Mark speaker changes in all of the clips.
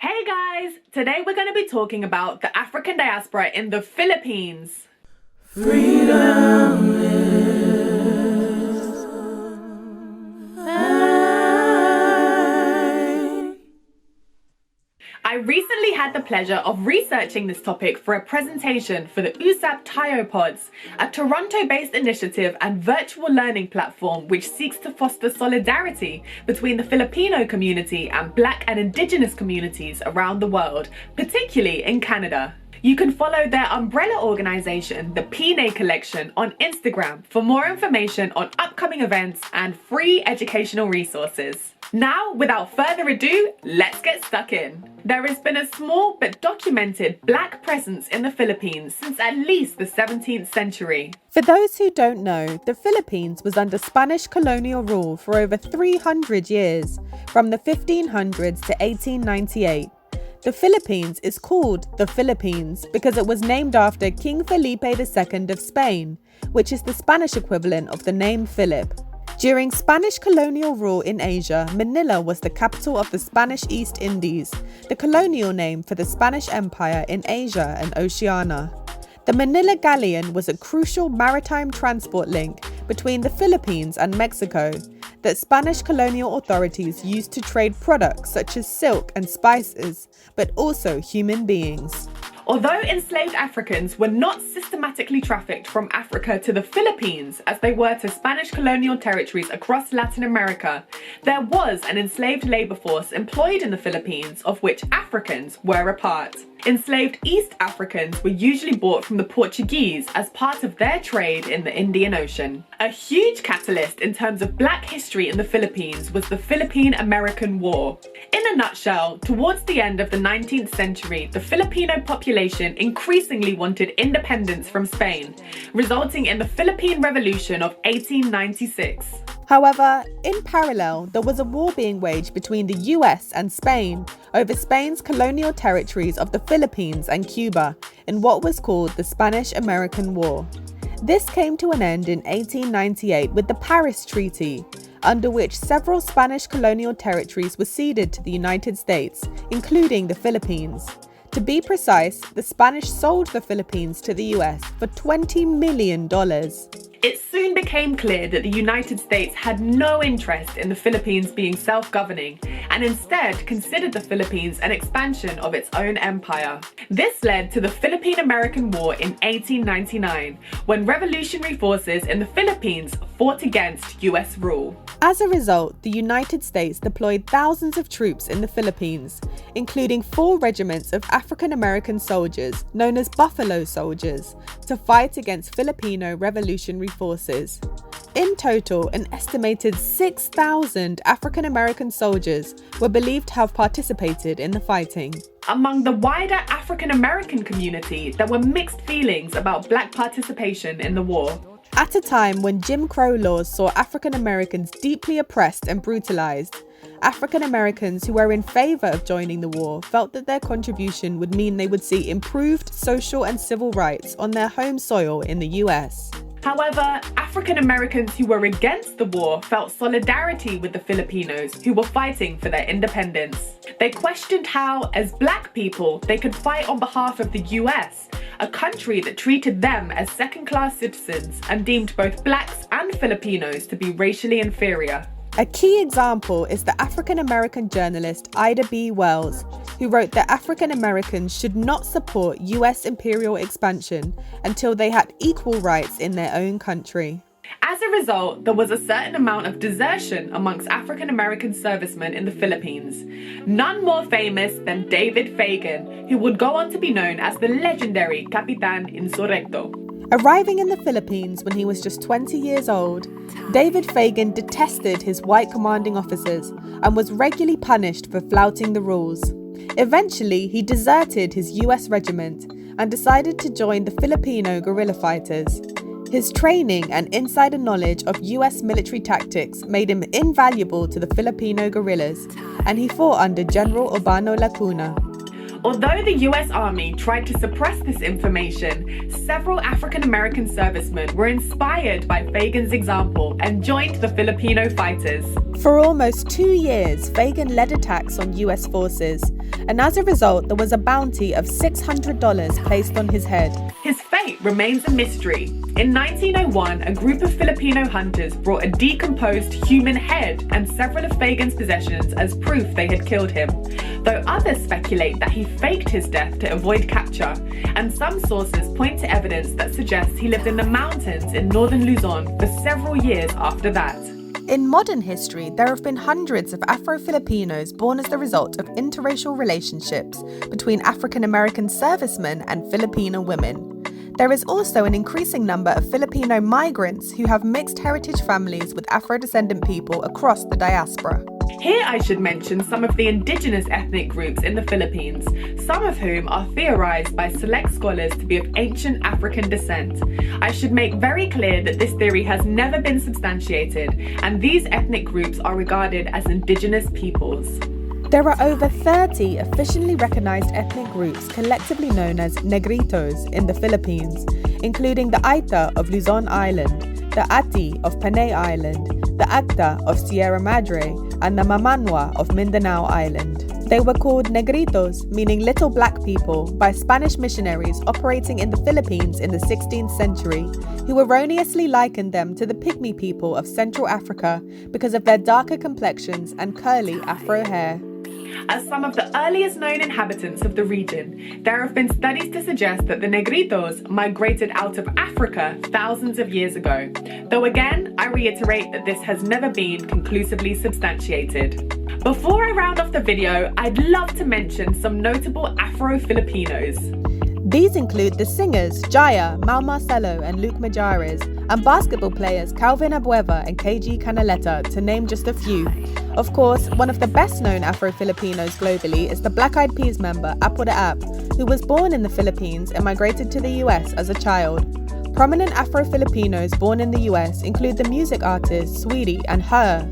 Speaker 1: Hey guys! Today we're going to be talking about the African diaspora in the Philippines.
Speaker 2: Freedom is
Speaker 1: I recently had the pleasure of researching this topic for a presentation for the USAP THAIBEATS, a Toronto-based initiative and virtual learning platform which seeks to foster solidarity between the Filipino community and Black and Indigenous communities around the world, particularly in Canada. You can follow their umbrella organisation, the PNA Collection, on Instagram for more information on upcoming events and free educational resources. Now, without further ado, let's get stuck in. There has been a small but documented Black presence in the Philippines since at least the 17th century.
Speaker 3: For those who don't know, the Philippines was under Spanish colonial rule for over 300 years, from the 1500s to 1898. The Philippines is called the Philippines because it was named after King Felipe II of Spain, which is the Spanish equivalent of the name Philip. During Spanish colonial rule in Asia, Manila was the capital of the Spanish East Indies, the colonial name for the Spanish Empire in Asia and Oceania. The Manila Galleon was a crucial maritime transport link between the Philippines and Mexico that Spanish colonial authorities used to trade products such as silk and spices, but also human beings.
Speaker 1: Although enslaved Africans were not systematically trafficked from Africa to the Philippines as they were to Spanish colonial territories across Latin America, there was an enslaved labour force employed in the Philippines of which Africans were a part. Enslaved East Africans were usually bought from the Portuguese as part of their trade in the Indian Ocean. A huge catalyst in terms of Black history in the Philippines was the Philippine-American War. In a nutshell, towards the end of the 19th century, the Filipino population increasingly wanted independence from Spain, resulting in the Philippine Revolution of 1896.
Speaker 3: However, in parallel, there was a war being waged between the US and Spain over Spain's colonial territories of the Philippines and Cuba in what was called the Spanish-American War. This came to an end in 1898 with the Paris Treaty, under which several Spanish colonial territories were ceded to the United States, including the Philippines. To be precise, the Spanish sold the Philippines to the US for $20 million.
Speaker 1: It soon became clear that the United States had no interest in the Philippines being self-governing and instead considered the Philippines an expansion of its own empire. This led to the Philippine-American War in 1899, when revolutionary forces in the Philippines fought against US rule.
Speaker 3: As a result, the United States deployed thousands of troops in the Philippines, including 4 regiments of African American soldiers, known as Buffalo Soldiers, to fight against Filipino revolutionary forces. In total, an estimated 6,000 African American soldiers were believed to have participated in the fighting.
Speaker 1: Among the wider African American community, there were mixed feelings about Black participation in the war.
Speaker 3: At a time when Jim Crow laws saw African Americans deeply oppressed and brutalized, African Americans who were in favor of joining the war felt that their contribution would mean they would see improved social and civil rights on their home soil in the US.
Speaker 1: However, African Americans who were against the war felt solidarity with the Filipinos who were fighting for their independence. They questioned how, as Black people, they could fight on behalf of the US, a country that treated them as second-class citizens and deemed both Blacks and Filipinos to be racially inferior.
Speaker 3: A key example is the African American journalist Ida B. Wells, who wrote that African Americans should not support US imperial expansion until they had equal rights in their own country.
Speaker 1: As a result, there was a certain amount of desertion amongst African American servicemen in the Philippines. None more famous than David Fagen, who would go on to be known as the legendary Capitan Insurrecto.
Speaker 3: Arriving in the Philippines when he was just 20 years old, David Fagen detested his white commanding officers and was regularly punished for flouting the rules. Eventually, he deserted his US regiment and decided to join the Filipino guerrilla fighters. His training and insider knowledge of US military tactics made him invaluable to the Filipino guerrillas, and he fought under General Urbano Lacuna.
Speaker 1: Although the US Army tried to suppress this information, several African-American servicemen were inspired by Fagan's example and joined the Filipino fighters.
Speaker 3: For almost 2 years, Fagan led attacks on US forces, and as a result, there was a bounty of $600 placed on his head.
Speaker 1: His fate remains a mystery. In 1901, a group of Filipino hunters brought a decomposed human head and several of Fagan's possessions as proof they had killed him, though others speculate that he faked his death to avoid capture, and some sources point to evidence that suggests he lived in the mountains in northern Luzon for several years after that.
Speaker 3: In modern history, there have been hundreds of Afro-Filipinos born as the result of interracial relationships between African-American servicemen and Filipino women. There is also an increasing number of Filipino migrants who have mixed heritage families with Afro-descendant people across the diaspora.
Speaker 1: Here I should mention some of the indigenous ethnic groups in the Philippines, some of whom are theorized by select scholars to be of ancient African descent. I should make very clear that this theory has never been substantiated, and these ethnic groups are regarded as indigenous peoples.
Speaker 3: There are over 30 officially recognized ethnic groups collectively known as Negritos in the Philippines, including the Aita of Luzon Island, the Ati of Panay Island, the Acta of Sierra Madre, and the Mamanwa of Mindanao Island. They were called Negritos, meaning little black people, by Spanish missionaries operating in the Philippines in the 16th century, who erroneously likened them to the pygmy people of Central Africa because of their darker complexions and curly afro hair.
Speaker 1: As some of the earliest known inhabitants of the region, there have been studies to suggest that the Negritos migrated out of Africa thousands of years ago, though again, I reiterate that this has never been conclusively substantiated. Before I round off the video, I'd love to mention some notable Afro-Filipinos.
Speaker 3: These include the singers Jaya, Mau Marcelo and Luke Majares, and basketball players Calvin Abueva and KG Canaleta, to name just a few. Of course, one of the best-known Afro-Filipinos globally is the Black Eyed Peas member Apo the Ap, who was born in the Philippines and migrated to the US as a child. Prominent Afro-Filipinos born in the US include the music artists Sweetie and Her.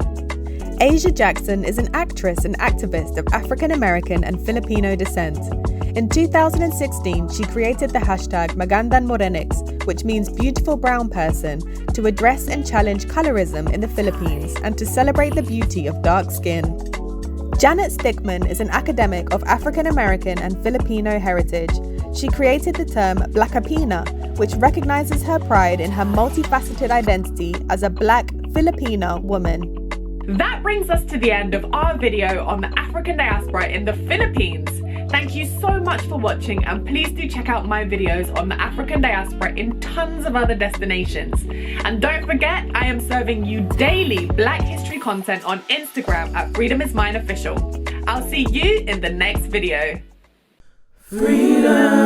Speaker 3: Asia Jackson is an actress and activist of African-American and Filipino descent. In 2016, she created the hashtag Magandang Morenix, which means beautiful brown person, to address and challenge colorism in the Philippines and to celebrate the beauty of dark skin. Janet Stickman is an academic of African-American and Filipino heritage. She created the term Blackapina, which recognizes her pride in her multifaceted identity as a Black Filipina woman.
Speaker 1: That brings us to the end of our video on the African diaspora in the Philippines. Thank you so much for watching, and please do check out my videos on the African diaspora in tons of other destinations. And don't forget, I am serving you daily Black history content on Instagram at Freedom Is Mine Official. I'll see you in the next video.
Speaker 2: Freedom.